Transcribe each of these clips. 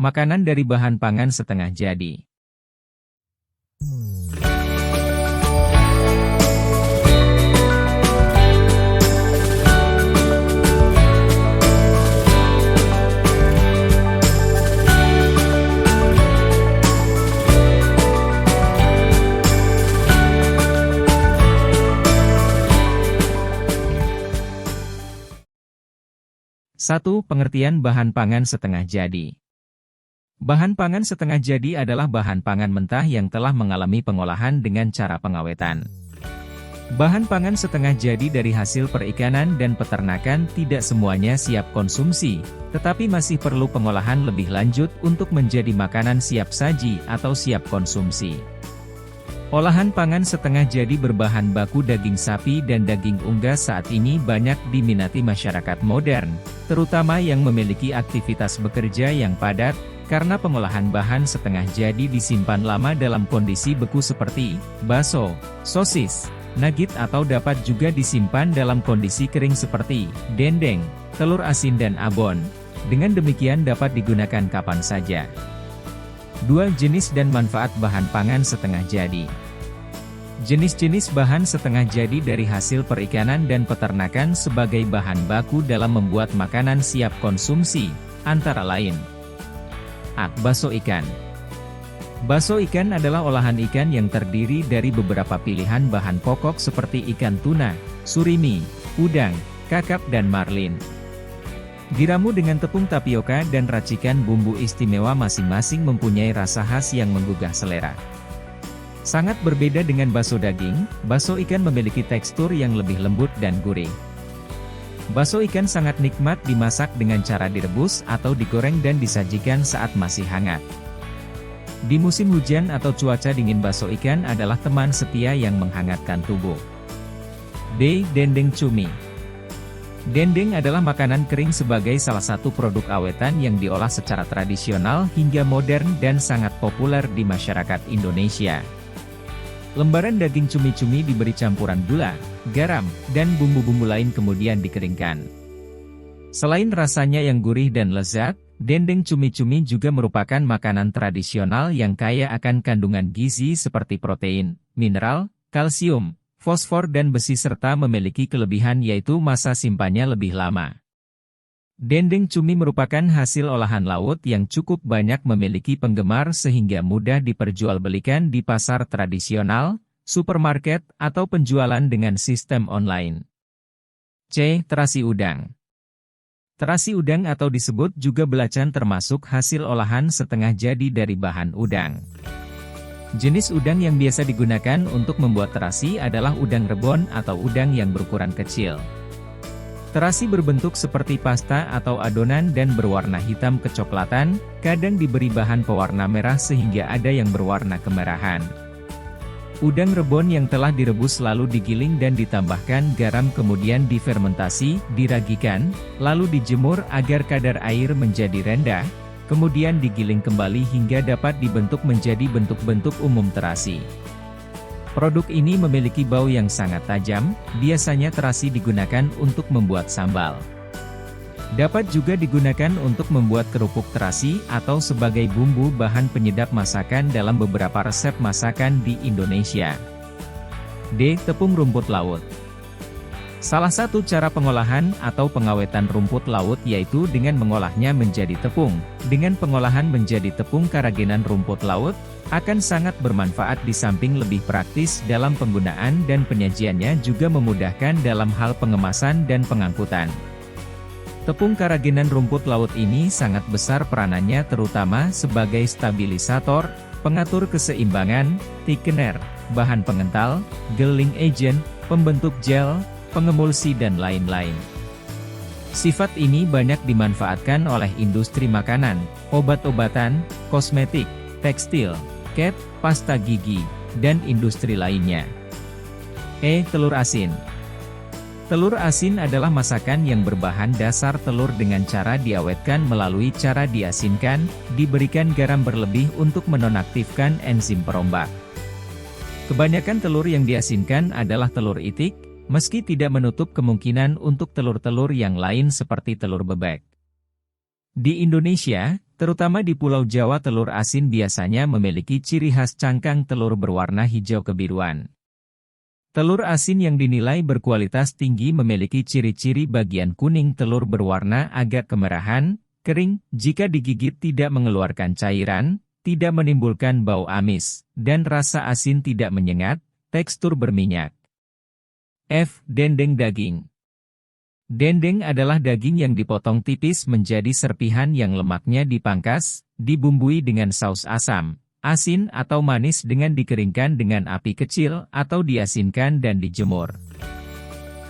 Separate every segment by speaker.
Speaker 1: Makanan dari bahan pangan setengah jadi. Satu, pengertian bahan pangan setengah jadi. Bahan pangan setengah jadi adalah bahan pangan mentah yang telah mengalami pengolahan dengan cara pengawetan. Bahan pangan setengah jadi dari hasil perikanan dan peternakan tidak semuanya siap konsumsi, tetapi masih perlu pengolahan lebih lanjut untuk menjadi makanan siap saji atau siap konsumsi. Olahan pangan setengah jadi berbahan baku daging sapi dan daging unggas saat ini banyak diminati masyarakat modern, terutama yang memiliki aktivitas bekerja yang padat, karena pengolahan bahan setengah jadi disimpan lama dalam kondisi beku seperti bakso, sosis, nugget atau dapat juga disimpan dalam kondisi kering seperti dendeng, telur asin dan abon. Dengan demikian dapat digunakan kapan saja. 2. Jenis dan manfaat bahan pangan setengah jadi. Jenis-jenis bahan setengah jadi dari hasil perikanan dan peternakan sebagai bahan baku dalam membuat makanan siap konsumsi, antara lain. A. Bakso ikan. Bakso ikan adalah olahan ikan yang terdiri dari beberapa pilihan bahan pokok seperti ikan tuna, surimi, udang, kakap dan marlin. Diramu dengan tepung tapioka dan racikan bumbu istimewa masing-masing mempunyai rasa khas yang menggugah selera. Sangat berbeda dengan bakso daging, bakso ikan memiliki tekstur yang lebih lembut dan gurih. Bakso ikan sangat nikmat dimasak dengan cara direbus atau digoreng dan disajikan saat masih hangat. Di musim hujan atau cuaca dingin bakso ikan adalah teman setia yang menghangatkan tubuh. D. Dendeng cumi. Dendeng adalah makanan kering sebagai salah satu produk awetan yang diolah secara tradisional hingga modern dan sangat populer di masyarakat Indonesia. Lembaran daging cumi-cumi diberi campuran gula, garam, dan bumbu-bumbu lain kemudian dikeringkan. Selain rasanya yang gurih dan lezat, dendeng cumi-cumi juga merupakan makanan tradisional yang kaya akan kandungan gizi seperti protein, mineral, kalsium, fosfor dan besi serta memiliki kelebihan yaitu masa simpannya lebih lama. Dendeng cumi merupakan hasil olahan laut yang cukup banyak memiliki penggemar sehingga mudah diperjualbelikan di pasar tradisional, supermarket, atau penjualan dengan sistem online. C. Terasi udang. Terasi udang atau disebut juga belacan termasuk hasil olahan setengah jadi dari bahan udang. Jenis udang yang biasa digunakan untuk membuat terasi adalah udang rebon atau udang yang berukuran kecil. Terasi berbentuk seperti pasta atau adonan dan berwarna hitam kecoklatan, kadang diberi bahan pewarna merah sehingga ada yang berwarna kemerahan. Udang rebon yang telah direbus lalu digiling dan ditambahkan garam kemudian difermentasi, diragikan, lalu dijemur agar kadar air menjadi rendah, kemudian digiling kembali hingga dapat dibentuk menjadi bentuk-bentuk umum terasi. Produk ini memiliki bau yang sangat tajam, biasanya terasi digunakan untuk membuat sambal. Dapat juga digunakan untuk membuat kerupuk terasi atau sebagai bumbu bahan penyedap masakan dalam beberapa resep masakan di Indonesia. D. Tepung rumput laut. Salah satu cara pengolahan atau pengawetan rumput laut yaitu dengan mengolahnya menjadi tepung. Dengan pengolahan menjadi tepung kerajinan rumput laut, akan sangat bermanfaat di samping lebih praktis dalam penggunaan dan penyajiannya juga memudahkan dalam hal pengemasan dan pengangkutan. Tepung kerajinan rumput laut ini sangat besar peranannya terutama sebagai stabilisator, pengatur keseimbangan, thickener, bahan pengental, gelling agent, pembentuk gel, pengemulsi dan lain-lain. Sifat ini banyak dimanfaatkan oleh industri makanan, obat-obatan, kosmetik, tekstil, cat, pasta gigi, dan industri lainnya. E. Telur asin. Telur asin adalah masakan yang berbahan dasar telur dengan cara diawetkan melalui cara diasinkan, diberikan garam berlebih untuk menonaktifkan enzim perombak. Kebanyakan telur yang diasinkan adalah telur itik, meski tidak menutup kemungkinan untuk telur-telur yang lain seperti telur bebek. Di Indonesia, Terutama di Pulau Jawa, telur asin biasanya memiliki ciri khas cangkang telur berwarna hijau kebiruan. Telur asin yang dinilai berkualitas tinggi memiliki ciri-ciri bagian kuning telur berwarna agak kemerahan, kering, jika digigit tidak mengeluarkan cairan, tidak menimbulkan bau amis, dan rasa asin tidak menyengat, tekstur berminyak. F. Dendeng daging. Dendeng adalah daging yang dipotong tipis menjadi serpihan yang lemaknya dipangkas, dibumbui dengan saus asam, asin atau manis dengan dikeringkan dengan api kecil atau diasinkan dan dijemur.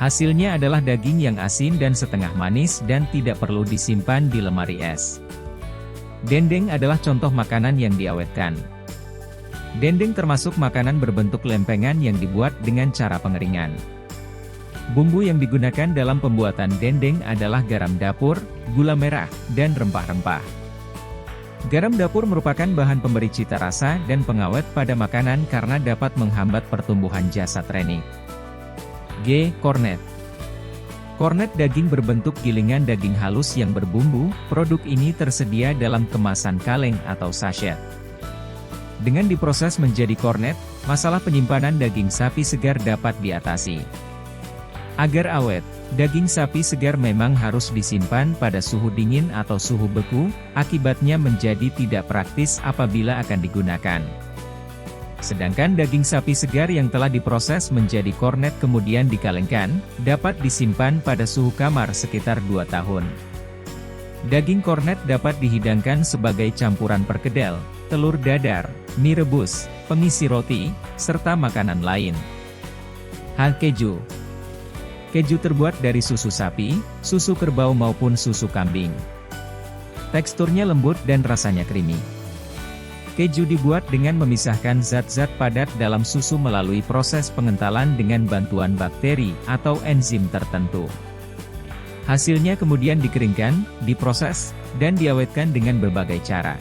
Speaker 1: Hasilnya adalah daging yang asin dan setengah manis dan tidak perlu disimpan di lemari es. Dendeng adalah contoh makanan yang diawetkan. Dendeng termasuk makanan berbentuk lempengan yang dibuat dengan cara pengeringan. Bumbu yang digunakan dalam pembuatan dendeng adalah garam dapur, gula merah, dan rempah-rempah. Garam dapur merupakan bahan pemberi cita rasa dan pengawet pada makanan karena dapat menghambat pertumbuhan jasad renit. G. Kornet. Kornet daging berbentuk gilingan daging halus yang berbumbu. Produk ini tersedia dalam kemasan kaleng atau sachet. Dengan diproses menjadi kornet, masalah penyimpanan daging sapi segar dapat diatasi. Agar awet, daging sapi segar memang harus disimpan pada suhu dingin atau suhu beku, akibatnya menjadi tidak praktis apabila akan digunakan. Sedangkan daging sapi segar yang telah diproses menjadi kornet kemudian dikalengkan, dapat disimpan pada suhu kamar sekitar 2 tahun. Daging kornet dapat dihidangkan sebagai campuran perkedel, telur dadar, mie rebus, pengisi roti, serta makanan lain. H. Keju. Keju terbuat dari susu sapi, susu kerbau maupun susu kambing. Teksturnya lembut dan rasanya creamy. Keju dibuat dengan memisahkan zat-zat padat dalam susu melalui proses pengentalan dengan bantuan bakteri atau enzim tertentu. Hasilnya kemudian dikeringkan, diproses, dan diawetkan dengan berbagai cara.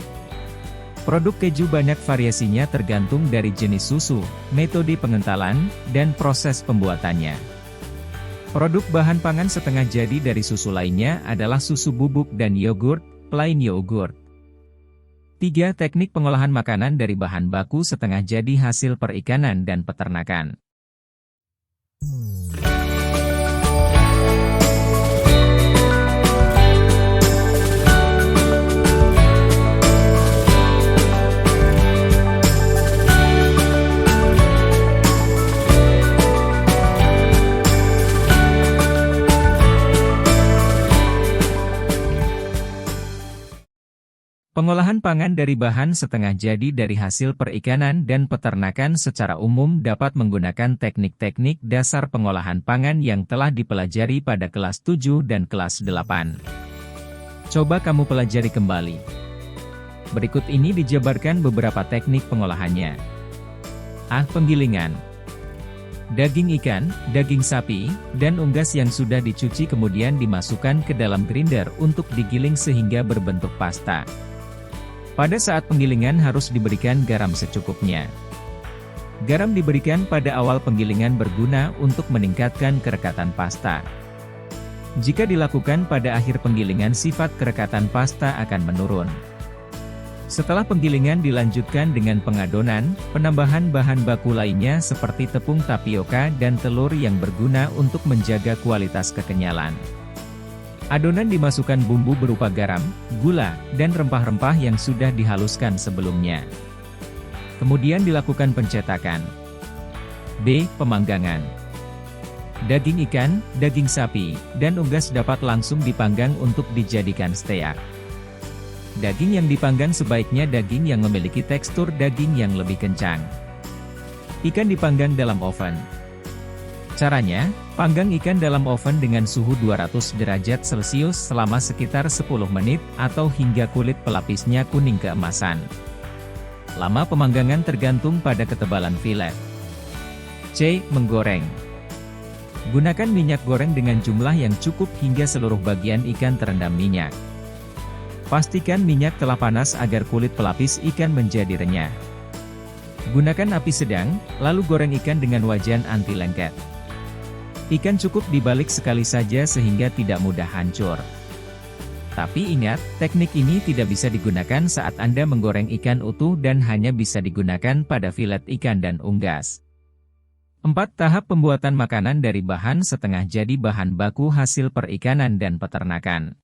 Speaker 1: Produk keju banyak variasinya tergantung dari jenis susu, metode pengentalan, dan proses pembuatannya. Produk bahan pangan setengah jadi dari susu lainnya adalah susu bubuk dan yogurt, plain yogurt. 3. Teknik pengolahan makanan dari bahan baku setengah jadi hasil perikanan dan peternakan. Pengolahan pangan dari bahan setengah jadi dari hasil perikanan dan peternakan secara umum dapat menggunakan teknik-teknik dasar pengolahan pangan yang telah dipelajari pada kelas 7 dan kelas 8. Coba kamu pelajari kembali. Berikut ini dijabarkan beberapa teknik pengolahannya. A. Penggilingan. Daging ikan, daging sapi, dan unggas yang sudah dicuci kemudian dimasukkan ke dalam grinder untuk digiling sehingga berbentuk pasta. Pada saat penggilingan harus diberikan garam secukupnya. Garam diberikan pada awal penggilingan berguna untuk meningkatkan kerekatan pasta. Jika dilakukan pada akhir penggilingan sifat kerekatan pasta akan menurun. Setelah penggilingan dilanjutkan dengan pengadonan, penambahan bahan baku lainnya seperti tepung tapioka dan telur yang berguna untuk menjaga kualitas kekenyalan. Adonan dimasukkan bumbu berupa garam, gula, dan rempah-rempah yang sudah dihaluskan sebelumnya. Kemudian dilakukan pencetakan. B. Pemanggangan. Daging ikan, daging sapi, dan unggas dapat langsung dipanggang untuk dijadikan steak. Daging yang dipanggang sebaiknya daging yang memiliki tekstur daging yang lebih kencang. Ikan dipanggang dalam oven. Caranya, panggang ikan dalam oven dengan suhu 200 derajat Celcius selama sekitar 10 menit, atau hingga kulit pelapisnya kuning keemasan. Lama pemanggangan tergantung pada ketebalan filet. C. Menggoreng. Gunakan minyak goreng dengan jumlah yang cukup hingga seluruh bagian ikan terendam minyak. Pastikan minyak telah panas agar kulit pelapis ikan menjadi renyah. Gunakan api sedang, lalu goreng ikan dengan wajan anti lengket. Ikan cukup dibalik sekali saja sehingga tidak mudah hancur. Tapi ingat, teknik ini tidak bisa digunakan saat Anda menggoreng ikan utuh dan hanya bisa digunakan pada filet ikan dan unggas. 4. Tahap pembuatan makanan dari bahan setengah jadi bahan baku hasil perikanan dan peternakan.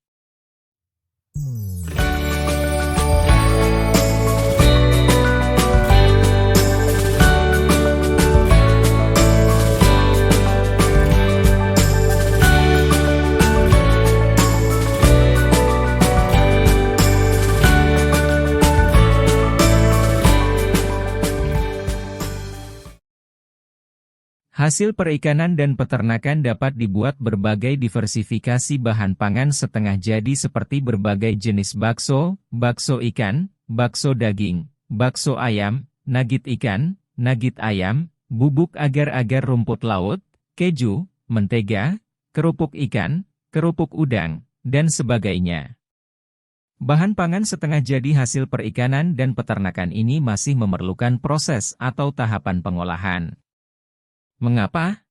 Speaker 1: Hasil perikanan dan peternakan dapat dibuat berbagai diversifikasi bahan pangan setengah jadi seperti berbagai jenis bakso, bakso ikan, bakso daging, bakso ayam, nugget ikan, nugget ayam, bubuk agar-agar rumput laut, keju, mentega, kerupuk ikan, kerupuk udang, dan sebagainya. Bahan pangan setengah jadi hasil perikanan dan peternakan ini masih memerlukan proses atau tahapan pengolahan. Mengapa?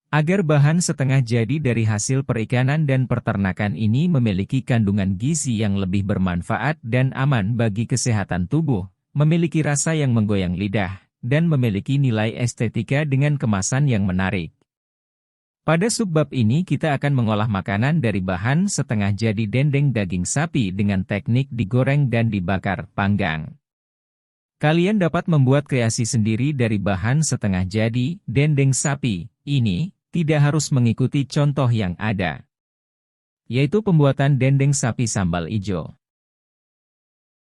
Speaker 1: Agar bahan setengah jadi dari hasil perikanan dan peternakan ini memiliki kandungan gizi yang lebih bermanfaat dan aman bagi kesehatan tubuh, memiliki rasa yang menggoyang lidah, dan memiliki nilai estetika dengan kemasan yang menarik. Pada subbab ini kita akan mengolah makanan dari bahan setengah jadi dendeng daging sapi dengan teknik digoreng dan dibakar panggang. Kalian dapat membuat kreasi sendiri dari bahan setengah jadi, dendeng sapi, ini, tidak harus mengikuti contoh yang ada. Yaitu pembuatan dendeng sapi sambal ijo.